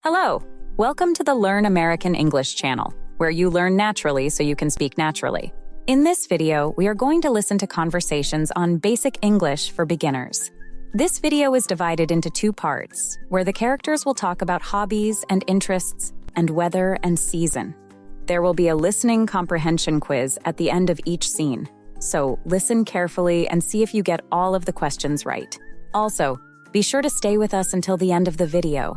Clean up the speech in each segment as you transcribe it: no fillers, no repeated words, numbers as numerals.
Hello, welcome to the Learn American English channel, where you learn naturally so you can speak naturally. In this video, we are going to listen to conversations on basic English for beginners. This video is divided into two parts, where the characters will talk about hobbies and interests and weather and season. There will be a listening comprehension quiz at the end of each scene, so listen carefully and see if you get all of the questions right. Also, be sure to stay with us until the end of the video.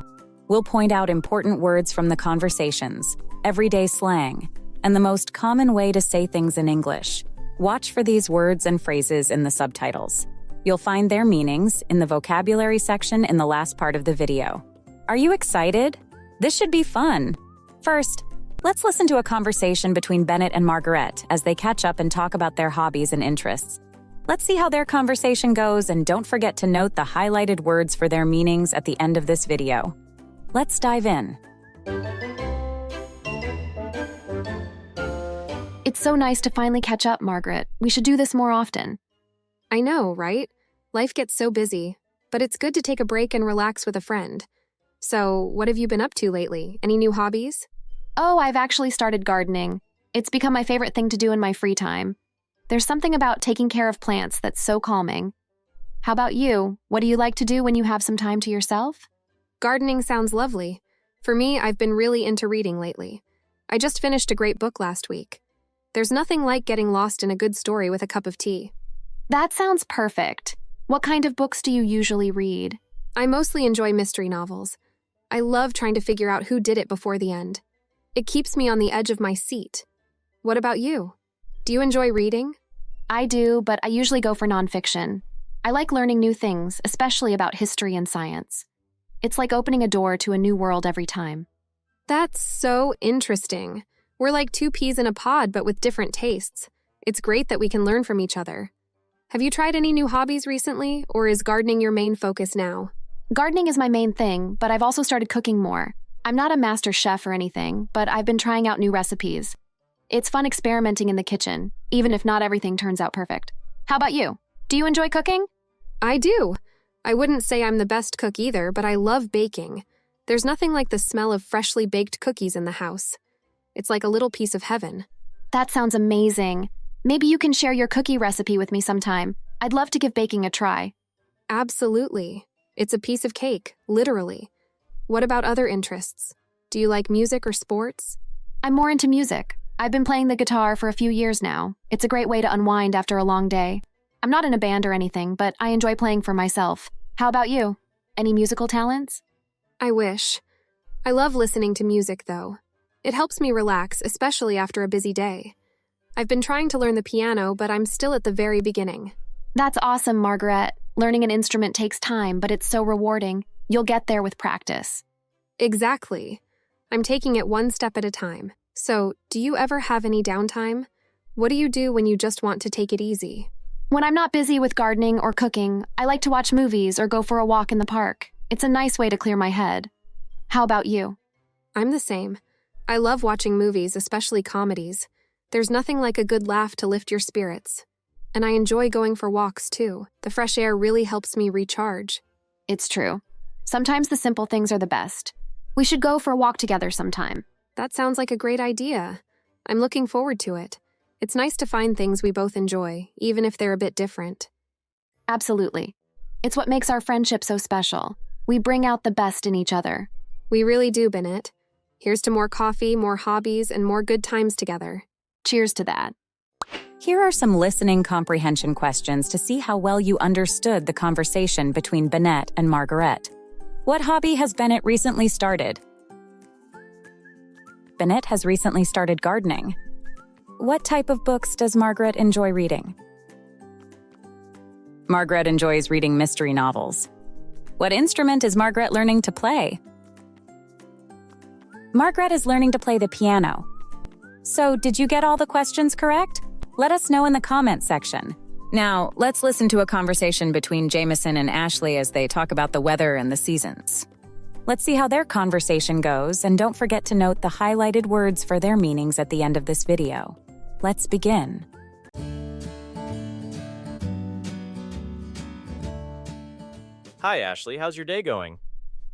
We'll point out important words from the conversations, everyday slang, and the most common way to say things in English. Watch for these words and phrases in the subtitles. You'll find their meanings in the vocabulary section in the last part of the video. Are you excited? This should be fun. First, let's listen to a conversation between Benett and Margarett as they catch up and talk about their hobbies and interests. Let's see how their conversation goes, and don't forget to note the highlighted words for their meanings at the end of this video. Let's dive in. It's so nice to finally catch up, Margaret. We should do this more often. I know, right? Life gets so busy, but it's good to take a break and relax with a friend. So, what have you been up to lately? Any new hobbies? Oh, I've actually started gardening. It's become my favorite thing to do in my free time. There's something about taking care of plants that's so calming. How about you? What do you like to do when you have some time to yourself? Gardening sounds lovely. For me, I've been really into reading lately. I just finished a great book last week. There's nothing like getting lost in a good story with a cup of tea. That sounds perfect. What kind of books do you usually read? I mostly enjoy mystery novels. I love trying to figure out who did it before the end. It keeps me on the edge of my seat. What about you? Do you enjoy reading? I do, but I usually go for nonfiction. I like learning new things, especially about history and science. It's like opening a door to a new world every time. That's so interesting. We're like two peas in a pod, but with different tastes. It's great that we can learn from each other. Have you tried any new hobbies recently, or is gardening your main focus now? Gardening is my main thing, but I've also started cooking more. I'm not a master chef or anything, but I've been trying out new recipes. It's fun experimenting in the kitchen, even if not everything turns out perfect. How about you? Do you enjoy cooking? I do. I wouldn't say I'm the best cook either, but I love baking. There's nothing like the smell of freshly baked cookies in the house. It's like a little piece of heaven. That sounds amazing. Maybe you can share your cookie recipe with me sometime. I'd love to give baking a try. Absolutely. It's a piece of cake, literally. What about other interests? Do you like music or sports? I'm more into music. I've been playing the guitar for a few years now. It's a great way to unwind after a long day. I'm not in a band or anything, but I enjoy playing for myself. How about you? Any musical talents? I wish. I love listening to music, though. It helps me relax, especially after a busy day. I've been trying to learn the piano, but I'm still at the very beginning. That's awesome, Margaret. Learning an instrument takes time, but it's so rewarding. You'll get there with practice. Exactly. I'm taking it one step at a time. So, do you ever have any downtime? What do you do when you just want to take it easy? When I'm not busy with gardening or cooking, I like to watch movies or go for a walk in the park. It's a nice way to clear my head. How about you? I'm the same. I love watching movies, especially comedies. There's nothing like a good laugh to lift your spirits. And I enjoy going for walks, too. The fresh air really helps me recharge. It's true. Sometimes the simple things are the best. We should go for a walk together sometime. That sounds like a great idea. I'm looking forward to it. It's nice to find things we both enjoy, even if they're a bit different. Absolutely. It's what makes our friendship so special. We bring out the best in each other. We really do, Benett. Here's to more coffee, more hobbies, and more good times together. Cheers to that. Here are some listening comprehension questions to see how well you understood the conversation between Benett and Margarett. What hobby has Benett recently started? Benett has recently started gardening. What type of books does Margarett enjoy reading? Margarett enjoys reading mystery novels. What instrument is Margarett learning to play? Margarett is learning to play the piano. So, did you get all the questions correct? Let us know in the comments section. Now, let's listen to a conversation between Jameson and Ashley as they talk about the weather and the seasons. Let's see how their conversation goes, and don't forget to note the highlighted words for their meanings at the end of this video. Let's begin. Hi, Ashley. How's your day going?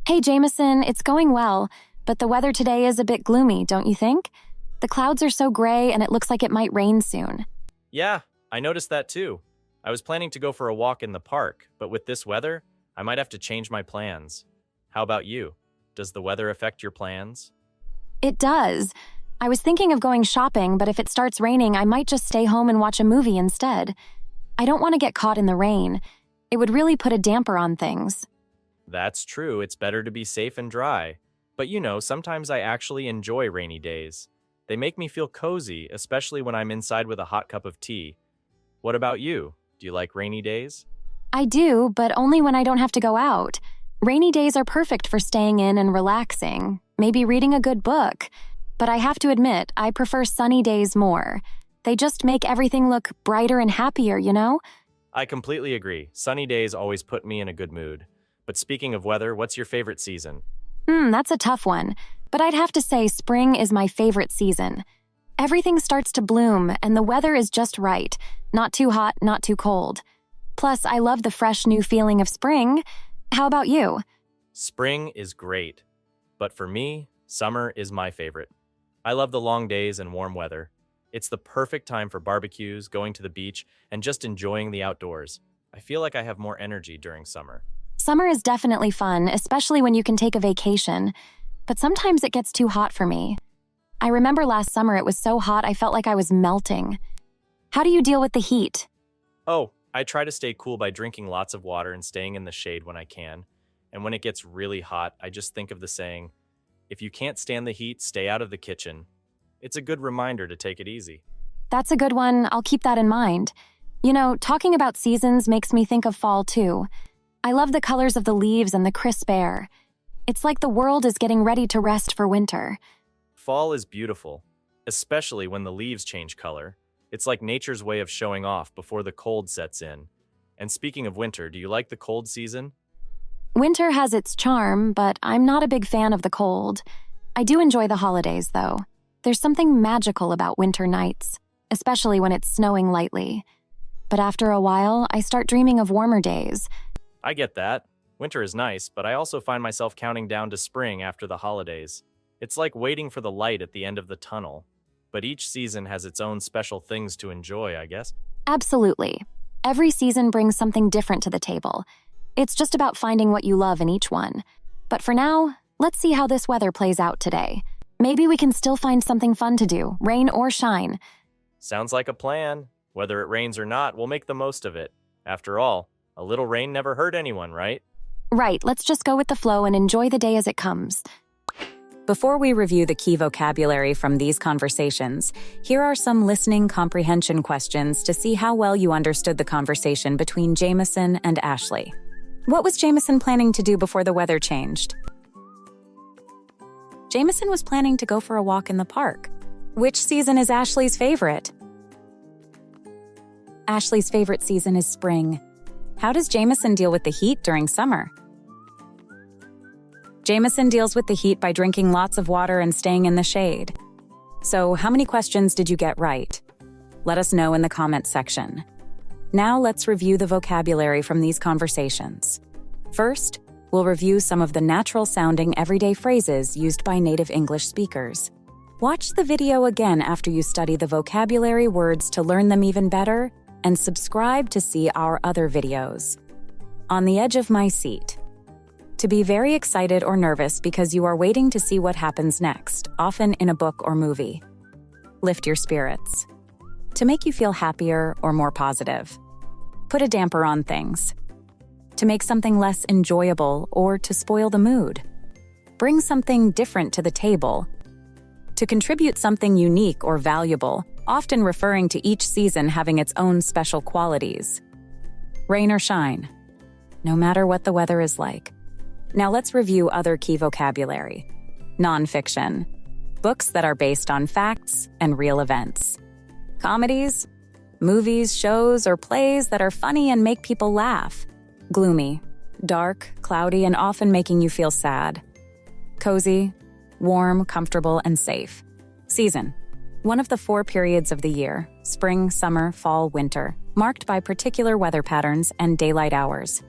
Hey, Jameson, it's going well, but the weather today is a bit gloomy, don't you think? The clouds are so gray and it looks like it might rain soon. Yeah, I noticed that too. I was planning to go for a walk in the park, but with this weather, I might have to change my plans. How about you? Does the weather affect your plans? It does. I was thinking of going shopping, but if it starts raining, I might just stay home and watch a movie instead. I don't want to get caught in the rain. It would really put a damper on things. That's true, it's better to be safe and dry. But sometimes I actually enjoy rainy days. They make me feel cozy, especially when I'm inside with a hot cup of tea. What about you? Do you like rainy days? I do, but only when I don't have to go out. Rainy days are perfect for staying in and relaxing, maybe reading a good book. But I have to admit, I prefer sunny days more. They just make everything look brighter and happier, you know? I completely agree. Sunny days always put me in a good mood. But speaking of weather, what's your favorite season? That's a tough one. But I'd have to say spring is my favorite season. Everything starts to bloom, and the weather is just right. Not too hot, not too cold. Plus, I love the fresh new feeling of spring. How about you? Spring is great. But for me, summer is my favorite. I love the long days and warm weather. It's the perfect time for barbecues, going to the beach, and just enjoying the outdoors. I feel like I have more energy during summer. Summer is definitely fun, especially when you can take a vacation. But sometimes it gets too hot for me. I remember last summer it was so hot I felt like I was melting. How do you deal with the heat? Oh, I try to stay cool by drinking lots of water and staying in the shade when I can. And when it gets really hot, I just think of the saying, if you can't stand the heat, stay out of the kitchen. It's a good reminder to take it easy. That's a good one. I'll keep that in mind. You know, talking about seasons makes me think of fall too. I love the colors of the leaves and the crisp air. It's like the world is getting ready to rest for winter. Fall is beautiful, especially when the leaves change color. It's like nature's way of showing off before the cold sets in. And speaking of winter, do you like the cold season? Winter has its charm, but I'm not a big fan of the cold. I do enjoy the holidays, though. There's something magical about winter nights, especially when it's snowing lightly. But after a while, I start dreaming of warmer days. I get that. Winter is nice, but I also find myself counting down to spring after the holidays. It's like waiting for the light at the end of the tunnel. But each season has its own special things to enjoy, I guess. Absolutely. Every season brings something different to the table. It's just about finding what you love in each one. But for now, let's see how this weather plays out today. Maybe we can still find something fun to do, rain or shine. Sounds like a plan. Whether it rains or not, we'll make the most of it. After all, a little rain never hurt anyone, right? Right, let's just go with the flow and enjoy the day as it comes. Before we review the key vocabulary from these conversations, here are some listening comprehension questions to see how well you understood the conversation between Jameson and Ashley. What was Jameson planning to do before the weather changed? Jameson was planning to go for a walk in the park. Which season is Ashley's favorite? Ashley's favorite season is spring. How does Jameson deal with the heat during summer? Jameson deals with the heat by drinking lots of water and staying in the shade. So, how many questions did you get right? Let us know in the comments section. Now let's review the vocabulary from these conversations. First, we'll review some of the natural-sounding everyday phrases used by native English speakers. Watch the video again after you study the vocabulary words to learn them even better, and subscribe to see our other videos. On the edge of my seat. To be very excited or nervous because you are waiting to see what happens next, often in a book or movie. Lift your spirits. To make you feel happier or more positive. Put a damper on things. To make something less enjoyable or to spoil the mood. Bring something different to the table. To contribute something unique or valuable, often referring to each season having its own special qualities. Rain or shine. No matter what the weather is like. Now let's review other key vocabulary. Nonfiction. Books that are based on facts and real events. Comedies. Movies, shows, or plays that are funny and make people laugh. Gloomy. Dark, cloudy, and often making you feel sad. Cozy. Warm, comfortable, and safe. Season. One of the 4 periods of the year, spring, summer, fall, winter, marked by particular weather patterns and daylight hours.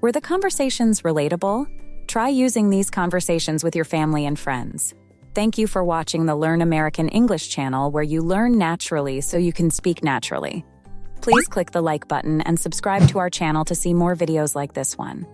Were the conversations relatable? Try using these conversations with your family and friends. Thank you for watching the Learn American English channel, where you learn naturally so you can speak naturally. Please click the like button and subscribe to our channel to see more videos like this one.